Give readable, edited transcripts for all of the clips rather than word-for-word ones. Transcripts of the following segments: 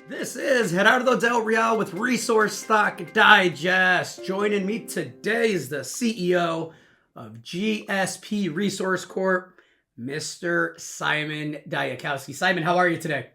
This is Gerardo Del Real with Resource Stock Digest. Joining me today is the CEO of GSP Resource Corp, Mr. Simon Dyakowski. Simon, how are you today?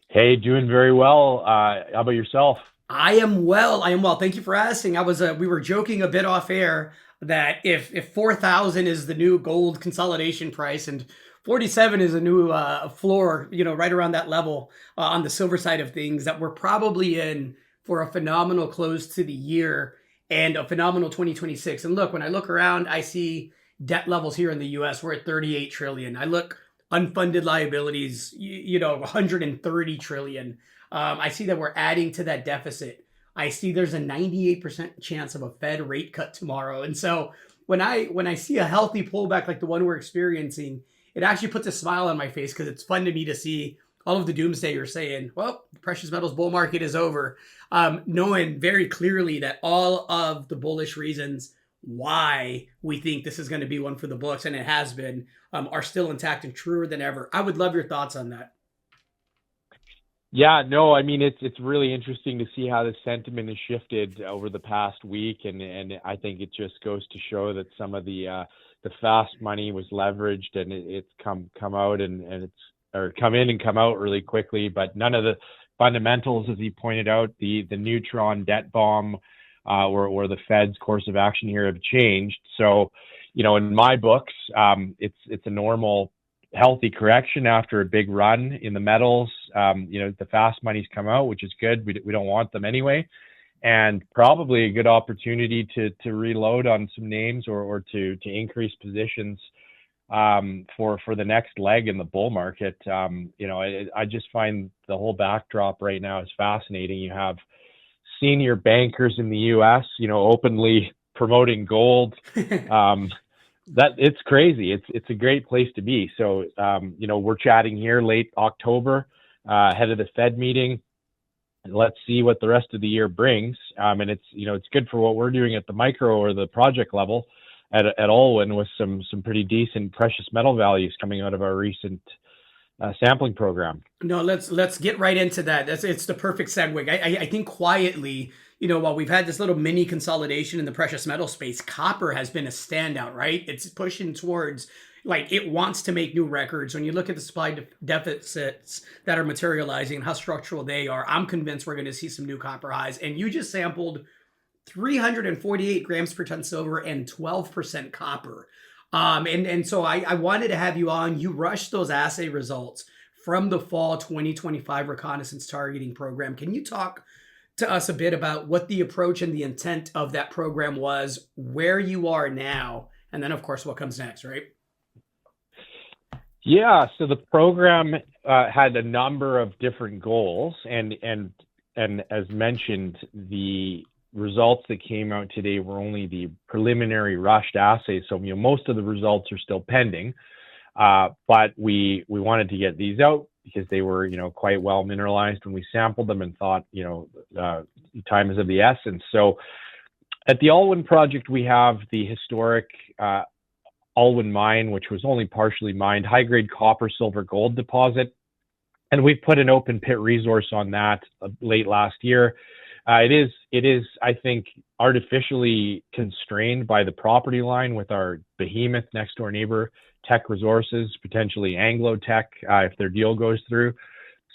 Hey, doing very well. How about yourself? I am well. I am well. Thank you for asking. We were joking a bit off air that if 4,000 is the new gold consolidation price and 47 is a new floor, right around that level on the silver side of things, that we're probably in for a phenomenal close to the year and a phenomenal 2026. And look, when I look around, I see debt levels here in the US. We're at 38 trillion. I look unfunded liabilities, 130 trillion. I see that we're adding to that deficit. I see there's a 98% chance of a Fed rate cut tomorrow. And so when I see a healthy pullback like the one we're experiencing, it actually puts a smile on my face because it's fun to me to see all of the doomsdayers saying, well, the precious metals bull market is over, knowing very clearly that all of the bullish reasons why we think this is going to be one for the books, and it has been, are still intact and truer than ever. I would love your thoughts on that. Yeah, no, I mean it's really interesting to see how the sentiment has shifted over the past week, and I think it just goes to show that some of the fast money was leveraged, and it's come out and it's or come in and come out really quickly, but none of the fundamentals, as he pointed out, the neutron debt bomb or the Fed's course of action here have changed. So, in my books, it's a normal healthy correction after a big run in the metals. The fast money's come out, which is good. We don't want them anyway, and probably a good opportunity to reload on some names or to increase positions for the next leg in the bull market. I just find the whole backdrop right now is fascinating. You have senior bankers in the U.S., openly promoting gold. That it's crazy. It's a great place to be. So, we're chatting here late October, ahead of the Fed meeting, and let's see what the rest of the year brings. And it's good for what we're doing at the micro or the project level at Olwen with some pretty decent precious metal values coming out of our recent sampling program. No, let's get right into that. It's the perfect segue. I think quietly, while we've had this little mini consolidation in the precious metal space, copper has been a standout, right? It's pushing towards, like, it wants to make new records. When you look at the supply deficits that are materializing and how structural they are, I'm convinced we're going to see some new copper highs. And you just sampled 348 grams per ton silver and 12% copper. And so I wanted to have you on. You rushed those assay results from the fall 2025 reconnaissance targeting program. Can you talk to us a bit about what the approach and the intent of that program was, where you are now, and then, of course, what comes next, right? Yeah, so the program had a number of different goals, and as mentioned, the results that came out today were only the preliminary rushed assays. So most of the results are still pending, but we wanted to get these out because they were quite well mineralized when we sampled them and thought time is of the essence. So at the Olwen project, we have the historic Olwen mine, which was only partially mined, high grade copper, silver, gold deposit, and we put an open pit resource on that late last year. It is, I think, artificially constrained by the property line with our behemoth next door neighbor, Teck Resources, potentially Anglo Tech, if their deal goes through.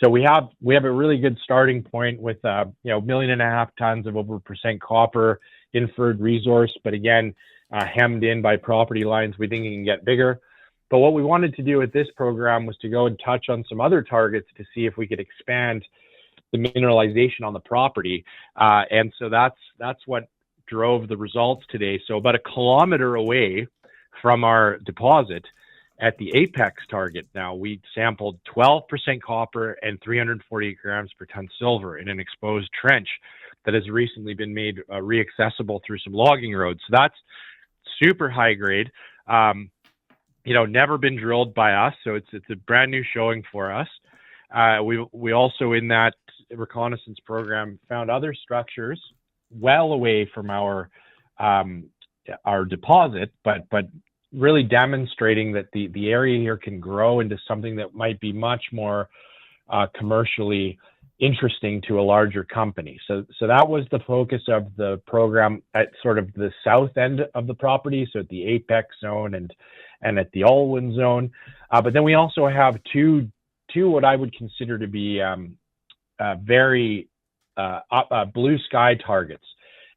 So we have a really good starting point with 1.5 million tons of over percent copper inferred resource, but again, hemmed in by property lines. We think it can get bigger. But what we wanted to do with this program was to go and touch on some other targets to see if we could expand the mineralization on the property, and so that's what drove the results today. So about a kilometer away from our deposit at the apex target, now we sampled 12% copper and 348 grams per ton silver in an exposed trench that has recently been made reaccessible through some logging roads. So that's super high grade, never been drilled by us, so it's a brand new showing for us. We also, in that reconnaissance program, found other structures well away from our deposit, but really demonstrating that the area here can grow into something that might be much more commercially interesting to a larger company. So that was the focus of the program at sort of the south end of the property, so at the Apex zone and at the Alwyn zone. But then we also have two what I would consider to be very blue sky targets.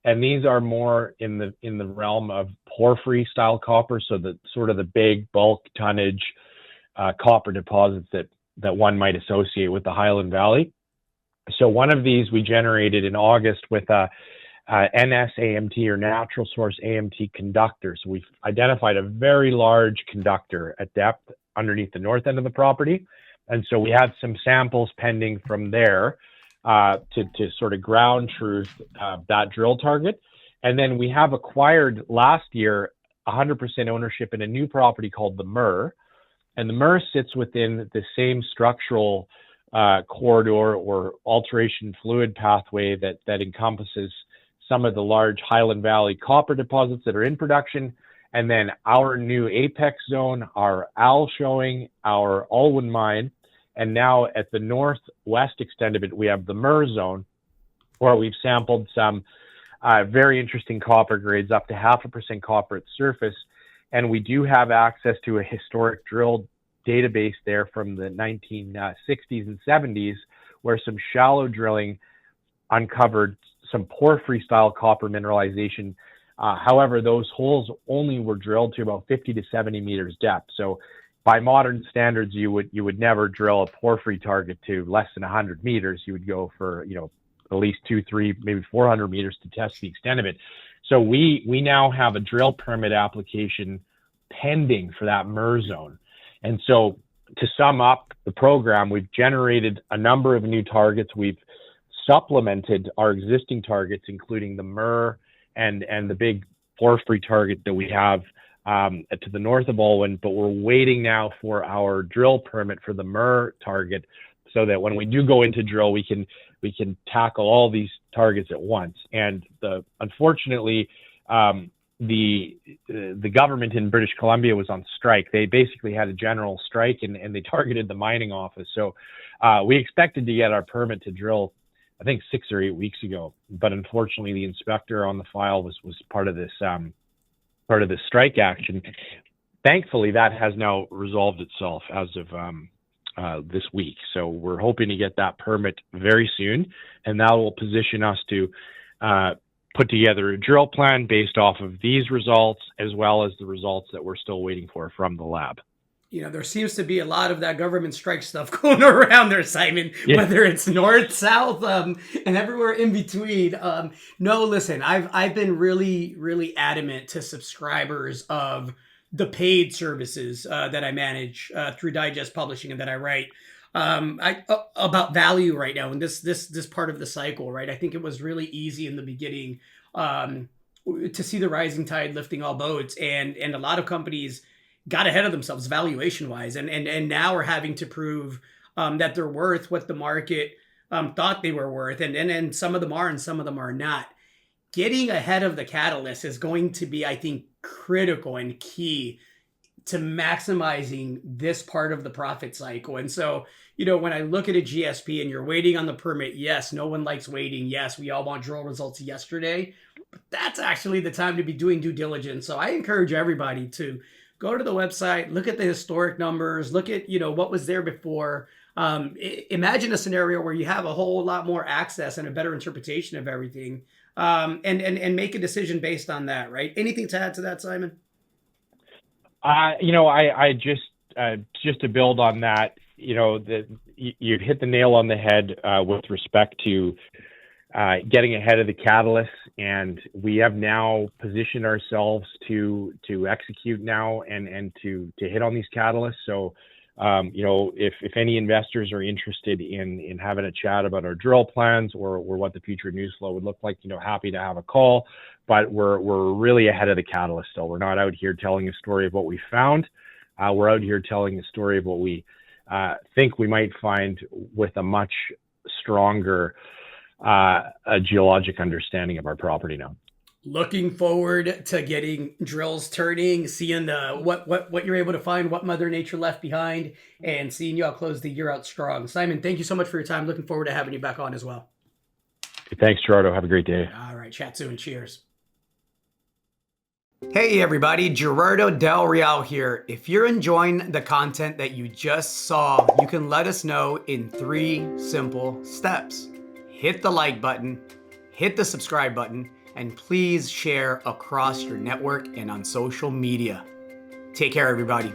And these are more in the realm of porphyry style copper, so the sort of the big bulk tonnage copper deposits that one might associate with the Highland Valley. So one of these we generated in August with a NSAMT, or natural source AMT conductor. So we've identified a very large conductor at depth underneath the north end of the property. And so we had some samples pending from there to sort of ground truth that drill target. And then we have acquired last year 100% ownership in a new property called the Myrrh. And the Myrrh sits within the same structural corridor or alteration fluid pathway that encompasses some of the large Highland Valley copper deposits that are in production, and then our new Apex zone, our Al showing, our Alwyn mine, and now at the northwest extent of it, we have the Myrrh zone, where we've sampled some very interesting copper grades, up to 0.5% copper at surface, and we do have access to a historic drill database there from the 1960s and 70s, where some shallow drilling uncovered some porphyry style copper mineralization. However, those holes only were drilled to about 50 to 70 meters depth. So by modern standards, you would never drill a porphyry target to less than 100 meters. You would go for, at least 200, 300, maybe 400 meters to test the extent of it. So we now have a drill permit application pending for that Myrrh zone. And so to sum up the program, we've generated a number of new targets. We've supplemented our existing targets, including the Myrrh and the big porphyry target that we have to the north of Alwyn, but we're waiting now for our drill permit for the Myrrh target, so that when we do go into drill, we can tackle all these targets at once. And unfortunately, the government in British Columbia was on strike. They basically had a general strike, and they targeted the mining office. So we expected to get our permit to drill, I think 6 or 8 weeks ago, but unfortunately the inspector on the file was part of this strike action. Thankfully, that has now resolved itself as of this week. So we're hoping to get that permit very soon, and that will position us to put together a drill plan based off of these results, as well as the results that we're still waiting for from the lab. There seems to be a lot of that government strike stuff going around there, Simon, whether it's north, south, and everywhere in between. No, listen, I've been really, really adamant to subscribers of the paid services that I manage through Digest Publishing and that I write about value right now in this part of the cycle, right? I think it was really easy in the beginning to see the rising tide lifting all boats, and a lot of companies got ahead of themselves valuation wise, and now are having to prove that they're worth what the market thought they were worth, and some of them are and some of them are not. Getting ahead of the catalyst is going to be, I think, critical and key to maximizing this part of the profit cycle. And so, when I look at a GSP and you're waiting on the permit, yes, no one likes waiting. Yes, we all want drill results yesterday, but that's actually the time to be doing due diligence. So I encourage everybody to go to the website, look at the historic numbers, look at, what was there before. Imagine a scenario where you have a whole lot more access and a better interpretation of everything, and make a decision based on that, right? Anything to add to that, Simon? I just to build on that, you've hit the nail on the head with respect to getting ahead of the catalysts, and we have now positioned ourselves to execute now and to hit on these catalysts. So, if any investors are interested in having a chat about our drill plans or what the future news flow would look like, happy to have a call. But we're really ahead of the catalyst still. We're not out here telling a story of what we found. We're out here telling a story of what we think we might find with a much stronger a geologic understanding of our property now. Looking forward to getting drills turning, seeing what you're able to find, what Mother Nature left behind, and seeing you all close the year out strong. Simon, thank you so much for your time. Looking forward to having you back on as well. Thanks, Gerardo. Have a great day. All right, chat soon. Cheers. Hey everybody, Gerardo Del Real here. If you're enjoying the content that you just saw, you can let us know in 3 simple steps. Hit the like button, hit the subscribe button, and please share across your network and on social media. Take care, everybody.